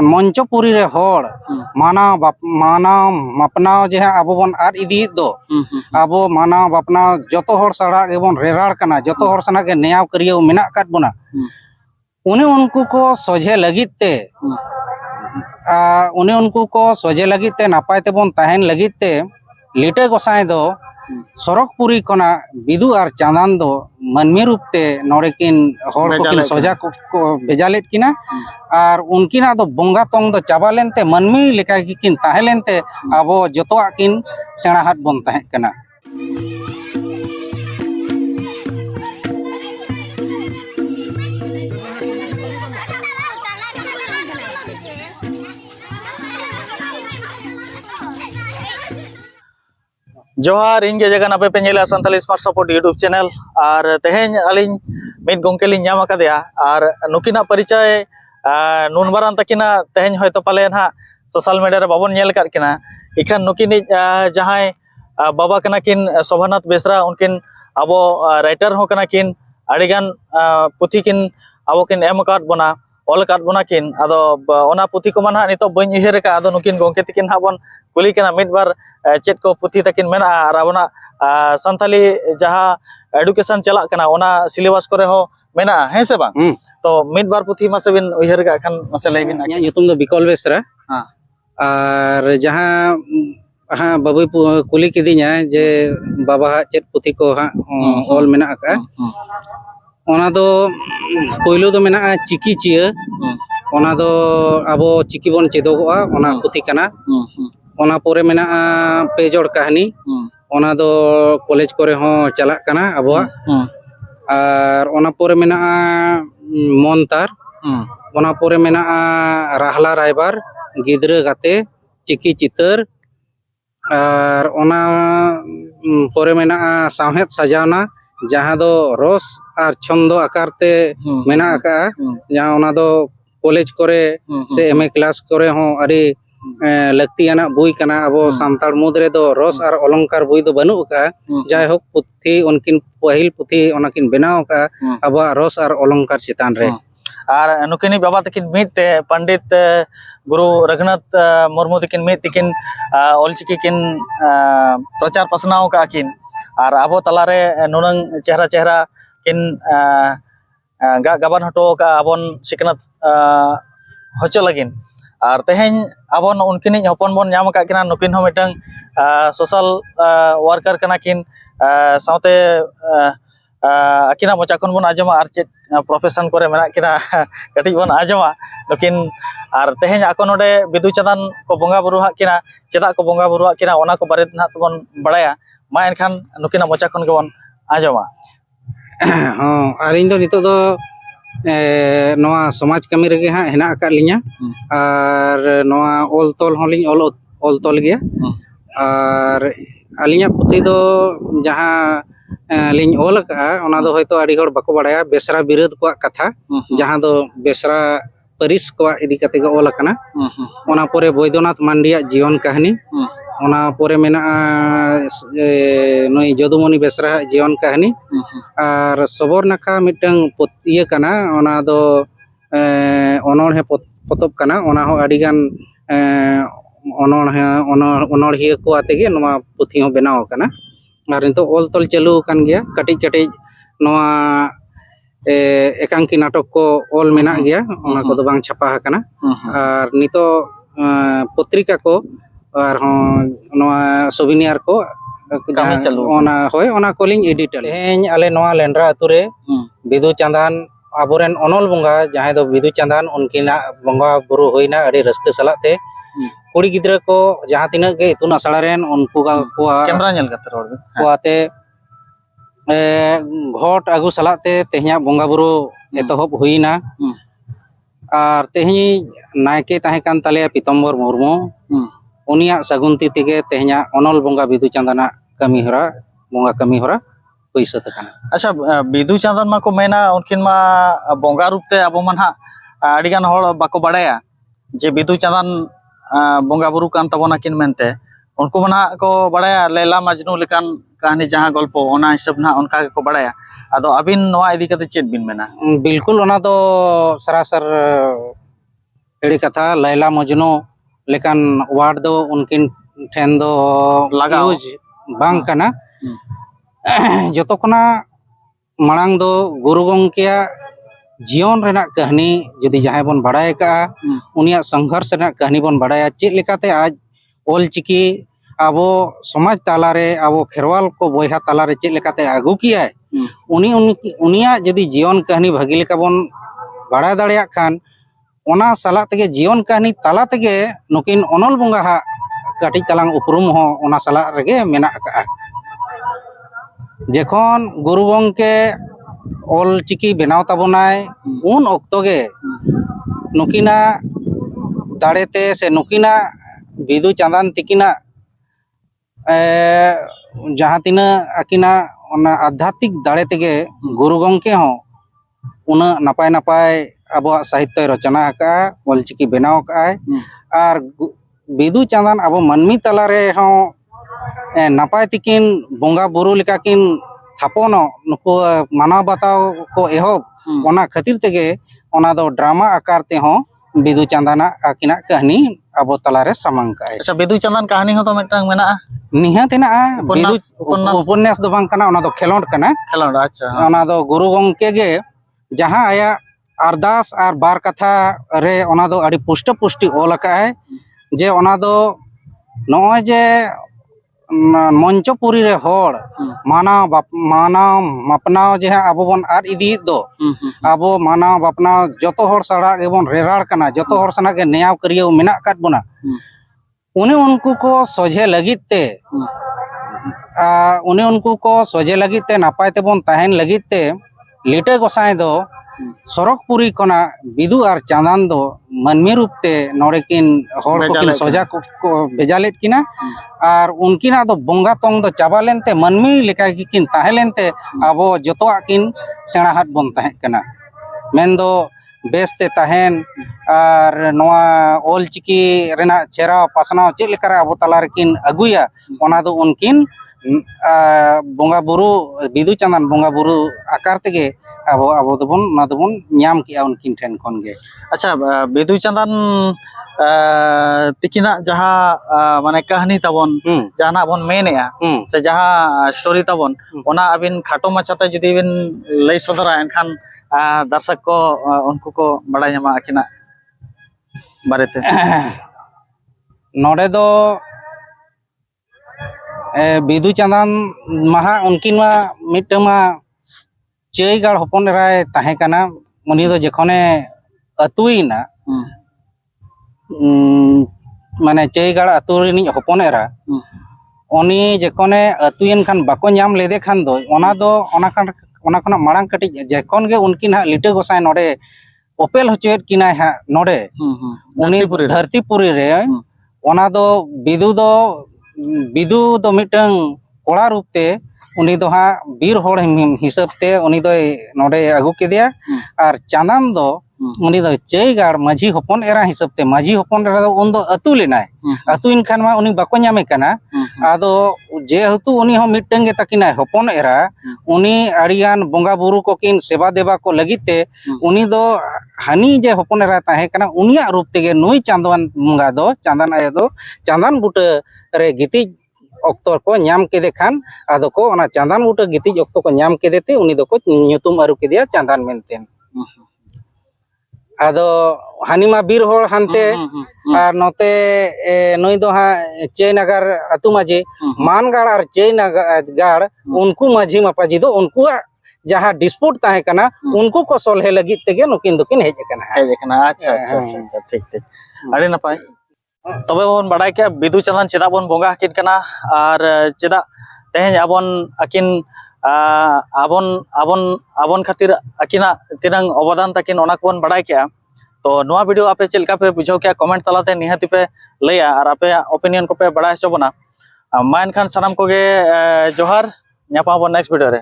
मंचपुरी रे होड़ मानाव मपनाव जे अब बन आद इदी दो अब मानाव बपनाव जतो होड़ सड़ा गेबन रेराड़ कना जतो होड़ सना के नेयाव करियो मेना काट बना उन्हें उनको को सोझे लगित ते उन्हें उनको को सोझे लगित ते नापाय ते बन ताहेन लगित ते लिटे गोसाई दो सरकपुरी खना बिदु और चांदान दो मनमी रूपते नोड़े किन होड़ को किन सोजा को बेजालेट किना और उनकिना दो बोंगा तोंग दो चाबा लेनते मनमी लेका किन ताहे लेनते आबो जतोआ किन सेना हाथ बन ताहे कना। जोहार इनके जगह नापे पे नेला Santali smart support YouTube channel और तेहेन अलिन मिद गोंके लिन नाम आकादेया और नुकिना परिचय नुनबारान तकिना तेहेन होयतो पाले ना सोशल मीडिया रे बाबन नेल काट किना इखान नुकिनि जहाय बाबा कना किन शोभानाथ बेसरा उनकिन अबो राइटर हो कना किन अडिगान पुथि किन अबो किन एम काट बना ऑल काट बना किन आदो ओना पुथि को माना नितो बइन उहिर का आदो नुकिन गोंके तकिन हाबन कुली कना मिद बार चेत को पुथि तकिन मेना और आबना संताली जहा एडुकेशन चला कना ओना सिलेबस करे हो मेना है से बा तो मिद बार पुथि मासे बिन उहिर का खान मासे लय बिन युतुम दो बिकल बेसरा हां और जहां हाँ बाबू कुली किदिया जे बाबा चेत पुथि को हाँ ऑल मेना का ओना दो पहिलो दो मेना चिकी चिया ओना दो आबो चिकी बन चेदोगोआ ओना पुथि कना ओना पोरे मेना पेजोड़ कहानी ओना दो कॉलेज करे हो चला कना आबो और ओना पोरे मेना मोनतार ओना पोरे मेना राहला रायबार गिद्रा गाते चिकी चितर और ओना पोरे मेना साहेद सजावना जहाँ दो रस और छंदो आकार ते मेना का जहाँ ओना दो कॉलेज करे से एमए क्लास करे हो अरे लगती आना बुई कना अब सानतार मुद्रे दो रस और अलंकार बुई दो बनु का जाय हो पुथि उनकिन पहिल पुथि ओनाकिन बनाव का अब रस और अलंकार चितान रे और नुकिनी बाबा तकिन मिते पंडित गुरु रघुनाथ मुर्मू तकिन मित तकिन ऑलचिकी किन प्रचार पसनाव का किन और आबो तलारे नुनंग चेहरा चेहरा किन गाबान हटो का आबन सिकनत होचो लगिन और तेहेन आबन उनकिन हपन बन नाम का किना नुकिन हो मिटंग सोशल वर्कर कना किन साउते अकिना मोचा खन बन आजमा और चेत प्रोफेशन करे मेना किना कटिज बन आजमा नुकिन और तेहेन आको नोडे बिदु चांदान को बोंगा बुरु हा किना चेदा को बोंगा बुरु हा किना ओना को बारे ना तबन बड़ाया मा एनखान नुकिना मोचा खन गेबन आजमा हां आलिन दो नितो दो नवा समाज कमी रगे हाँ हेना का लिया और नवा ऑल तोल होलिन ऑल तोल गया और अलिया पुथि दो जहाँ लिंग ऑल का ओना दो होयतो आड़ी होड़ बाको बड़ाया बेसरा विरोध को कथा जहाँ दो बेसरा परिस को इदी कते को ऑल कना ओना पोरे बैद्यनाथ मांडिया जीवन कहानी ओना पोरे मेना नई जदुमणि बेसरा जीवन कहानी और सबोर नाखा मिटंग इये कना ओना दो अनोढ़े पतब कना ओना हो आडिगान अनोढ़िया को आतेगे नवा पुथि हो बनाव कना और नितो ऑल तोल चालू कान गया कटिज कटिज नवा एकांकी नाटक को ऑल मेना गया ओना को दो बांग छापा हकना और नितो पत्रिका को और नवा सोविनियर को ओना होय ओना को लिंग एडिटर हेñ आले नवा लेंड्रा अतुरे बिदु चांदान आबोरेन अनोल बोंगा जहां दो बिदु चांदान उनकिना बोंगा बुरु होइना अड़ी रस्के सलाते कुड़ी गिद्रा को जहां तिना के इतुन आसड़ा रेन उनको का कैमरा नेल कते रोड कोआते घोट आगु सलाते तेहया बोंगा बुरु एतहब हुइना और तेही नायके ताहे कान ताले पीतम्बर मुर्मू उनिया सगुनती तिगे तेहया अनोल बोंगा बिदु चांदाना कमी हरा बोंगा कमी हरा पैसा तकाना। अच्छा बिदु चांदान मा को मेना उनकिन मा बोंगा रूपते अब मन हा आडिगान होड़ बाको बड़ाया जे बिदु चांदान बोंगा बुरु कान तबोना किन मेनते उनको मना को बड़ाया लैला मजनू लेकान कहानी जहां गल्प ओना हिसाब ना उनका को बड़ाया आदो अबिन नवा इदी कते चेत बिन मेना बिल्कुल ओना दो सरासर एड़ी कथा लैला मजनू लेकिन वार्ड दो उनकिन ठेन दो लगाओ। यूज बांग कना जतो कना मांग दो गुरु गंकेया जीवन रेना कहानी यदि जहां बन बड़ाय का उनिया संघर्ष रेना कहानी बन बड़ाया चेक लेकाते आज ऑलचिकी आबो समाज तालारे आबो खेरवाल को बोया तालारे चेक लेकाते आगू किया उनिया यदि जीवन कहानी भागी लेका बन बड़ा दाड़िया खान ओना साला तेगे जीवन कहानी ताला तेगे नुकिन अनल बंगा हा काटी तलांग उपरुम हो ओना साला रेगे मेना का जेखन गुरु गंके ऑलचिकी बनाव ताबोनाय उन ऑक्तो गे नुकिना दाड़ेते से नुकिना बिदु चांदान तिकिना जहाँ तिना आकिना आध्यात्मिक दाड़े तेगे गुरु गंके हो उना नपाय नपाय अब साहित्य रचना का ऑलचिकी बनाव का और बिदु चांदान अब मनमी तलारे हो नपाय तिकिन बोंगा बुरु लेका किन थापोनो नुको मानव बताओ को एहब ओना खातिर तेगे ओना दो ड्रामा आकार ते हो बिदु चांदाना आकिना कहानी अब तलारे सामांग का अच्छा बिदु चांदान कहानी हो तो मिटंग मेना निहात हेना बिदु उपन्यास दो बांग कना ओना दो खेलोंड कना खेलोंड अच्छा ओना दो गुरु गंके गे जहां आया अरदास और बार कथा रे ओना दो अड़ी पुष्ट पुष्टि ओल का है जे ओना दो नॉय जे मंचपुरी रे होड़ मानाव मपनाव जे अब बन आर इदी दो अब मानाव बपनाव जतो होड़ सड़ा गेबन रेराड़ कना जतो होड़ सना के न्याव करियो मेना काट बना उन्हें उनको को सोझे लगित ते उन्हें उनको को सोझे लगित ते नापाय ते बन ताहेन लगित ते लिटे गोसाई दो सरकपुरी खना बिदु और चांदान दो मनमी रूप ते नोड़े किन होड़ को किन सोजा को बेजालेट किना और उनकिना दो बोंगा तोंग दो चाबा लेनते मनमी लेका किन ताहे लेनते आबो जतोआ किन सेना हाट बन ताहे कना मेन दो बेस्ते ताहेन और नोआ ऑलचिकी रेना चेरा पासनाव चेक लेकारा आबो तला रे किन अगुया ओना दो उनकिन बोंगा बुरु बिदु चांदान बोंगा बुरु आकार तेगे अब अब दोबन नाम किया उनकिन ठेन खन गे अच्छा बिदु चांदान तिकिना जहाँ माने कहानी तबन जहाना बन मेनेआ से जहाँ स्टोरी तबन ओना अबिन खाटो माछाते जदि बिन लई सदरा एनखान दर्शक को उनको को बड़ा ᱧᱟᱢᱟ आकिना बारेते नोडे दो बिदु चांदान महा उनकिन मा मिटमा चैगाड़ हपन राय ताहे कना उनी दो जखने अतुईना माने चैगाड़ अतु रिनि हपन एरा उनी जखने अतुयन खान बाको ᱧᱟᱢ लेदे खान दो ओना खना मांग कटी जखन गे उनकिन हा लिटे गोसाई नोडे ओपेल हचोएत किना हा नोडे उनी धरतीपुरी रे ओना दो बिदु दो मिटंग कोड़ा रूपते उनी दो हा बीर होड़ हिसाब ते उनी दो नोडे आगु केदिया और चांदान दो उनी दो चैगाड़ माझी हपन एरा हिसाब ते माझी हपन एरा दो उन दो अतु लेनाय अतु इनखान मा उनी बाको ᱧᱟᱢे कना आदो जेहेतु उनी हो मिटंग गे तकिना हपन एरा उनी अड़ियान बोंगा बुरु को किन सेवा देवा को लगिते उनी दो हानी जे हपन एरा ताहे कना उनिया रूप तेगे नुई चांदवान मुंगा दो चांदान आयो दो चांदान बुट रे गिति ऑक्टर को ᱧᱟᱢ केदे खान आदो को ओना चांदान बुट गिति ऑक्तो को ᱧᱟᱢ केदे ते उनी दो को ᱧᱩᱛᱩᱢ आरु केदिया चांदान मेनतेन आदो हानिमा बीर होड़ हानते और नोते नई दो हा चैनगर अतु माझी मानगाड़ और चैनगाड़ उनको माझी मापाजी दो उनको जहाँ डिस्प्यूट ताहे कना उनको को सोल्हे लगित तेगे नुकिन दुकिन हेज कना अच्छा अच्छा अच्छा ठीक ठीक अरे नपाय तबे बन बड़ाय के बिदु चांदान चेदा बन बोंगा हकिन कना और चेदा तेहें आबन अकिन आबन खातिर अकिना तिरंग अवदान तकिन ओना को बन बड़ाय के तो नोआ वीडियो आपे चेलका पे बुझाव के कमेंट तलाते निहाती पे लैया और आपे ओपिनियन को पे बड़ा हचो बना मा एनखान सानाम को गे जोहार ᱧᱟᱯᱟᱢ ᱟᱵᱚᱱ नेक्स्ट वीडियो रे।